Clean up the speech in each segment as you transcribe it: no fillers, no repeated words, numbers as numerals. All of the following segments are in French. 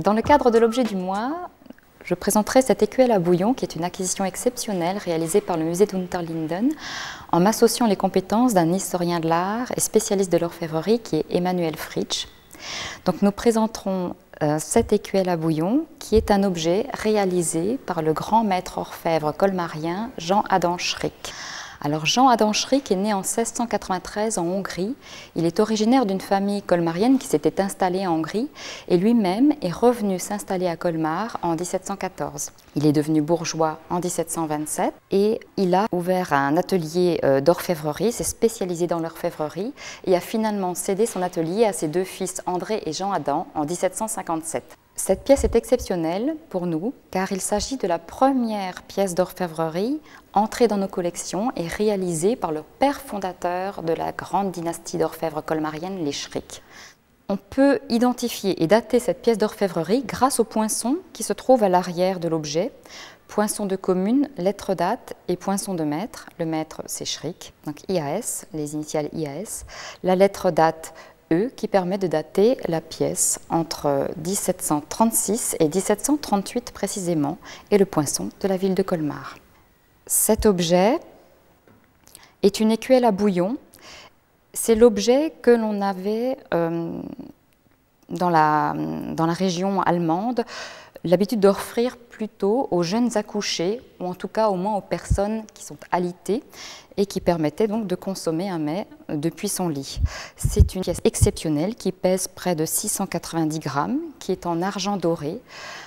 Dans le cadre de l'objet du mois, je présenterai cette écuelle à bouillon qui est une acquisition exceptionnelle réalisée par le musée d'Unterlinden en m'associant les compétences d'un historien de l'art et spécialiste de l'orfèvrerie qui est Emmanuel Fritsch. Donc nous présenterons cette écuelle à bouillon qui est un objet réalisé par le grand maître orfèvre colmarien Jean-Adam Schrick. Alors Jean-Adam Schrick est né en 1693 en Hongrie. Il est originaire d'une famille colmarienne qui s'était installée en Hongrie et lui-même est revenu s'installer à Colmar en 1714. Il est devenu bourgeois en 1727 et il a ouvert un atelier d'orfèvrerie, s'est spécialisé dans l'orfèvrerie et a finalement cédé son atelier à ses deux fils André et Jean-Adam en 1757. Cette pièce est exceptionnelle pour nous car il s'agit de la première pièce d'orfèvrerie entrée dans nos collections et réalisée par le père fondateur de la grande dynastie d'orfèvres colmarienne, les Schrick. On peut identifier et dater cette pièce d'orfèvrerie grâce au poinçon qui se trouve à l'arrière de l'objet. Poinçon de commune, lettre date et poinçon de maître. Le maître c'est Schrick, donc IAS, les initiales IAS. La lettre date E qui permet de dater la pièce entre 1736 et 1738 précisément et le poinçon de la ville de Colmar. Cet objet est une écuelle à bouillon. C'est l'objet que l'on avait dans la région allemande l'habitude d'offrir plutôt aux jeunes accouchés, ou en tout cas au moins aux personnes qui sont alitées, et qui permettait donc de consommer un mets depuis son lit. C'est une pièce exceptionnelle qui pèse près de 690 grammes, qui est en argent doré,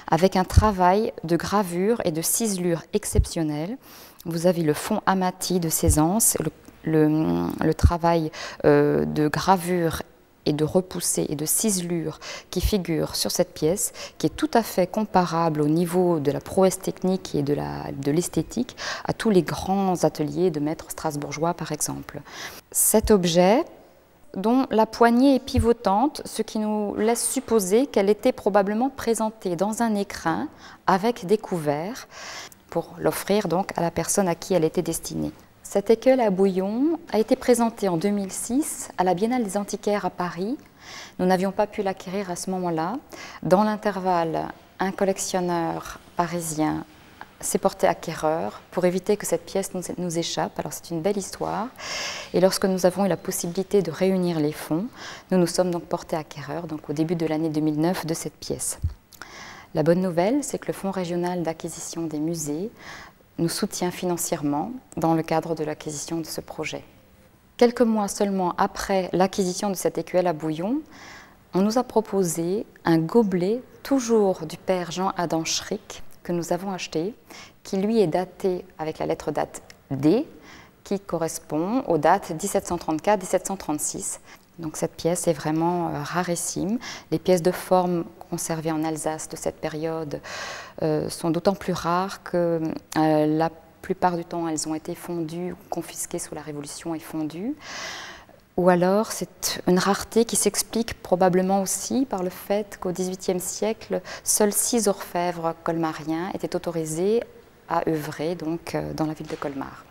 avec un travail de gravure et de ciselure exceptionnel. Vous avez le fond amati de Cézanne, le travail de gravure et de repoussé et de ciselure qui figure sur cette pièce, qui est tout à fait comparable au niveau de la prouesse technique et de l'esthétique à tous les grands ateliers de maîtres strasbourgeois par exemple. Cet objet, dont la poignée est pivotante, ce qui nous laisse supposer qu'elle était probablement présentée dans un écrin avec des couverts pour l'offrir donc à la personne à qui elle était destinée. Cette écuelle à bouillon a été présentée en 2006 à la Biennale des Antiquaires à Paris. Nous n'avions pas pu l'acquérir à ce moment-là. Dans l'intervalle, un collectionneur parisien s'est porté acquéreur pour éviter que cette pièce nous échappe. Alors c'est une belle histoire. Et lorsque nous avons eu la possibilité de réunir les fonds, nous nous sommes donc portés acquéreurs donc au début de l'année 2009 de cette pièce. La bonne nouvelle, c'est que le Fonds régional d'acquisition des musées nous soutient financièrement dans le cadre de l'acquisition de ce projet. Quelques mois seulement après l'acquisition de cette écuelle à bouillon, on nous a proposé un gobelet, toujours du père Jean-Adam Schrick, que nous avons acheté, qui lui est daté avec la lettre date D, qui correspond aux dates 1734-1736. Donc cette pièce est vraiment rarissime. Les pièces de forme conservées en Alsace de cette période sont d'autant plus rares que la plupart du temps elles ont été fondues, confisquées sous la Révolution et fondues. Ou alors c'est une rareté qui s'explique probablement aussi par le fait qu'au XVIIIe siècle, seuls 6 orfèvres colmariens étaient autorisés à œuvrer donc, dans la ville de Colmar.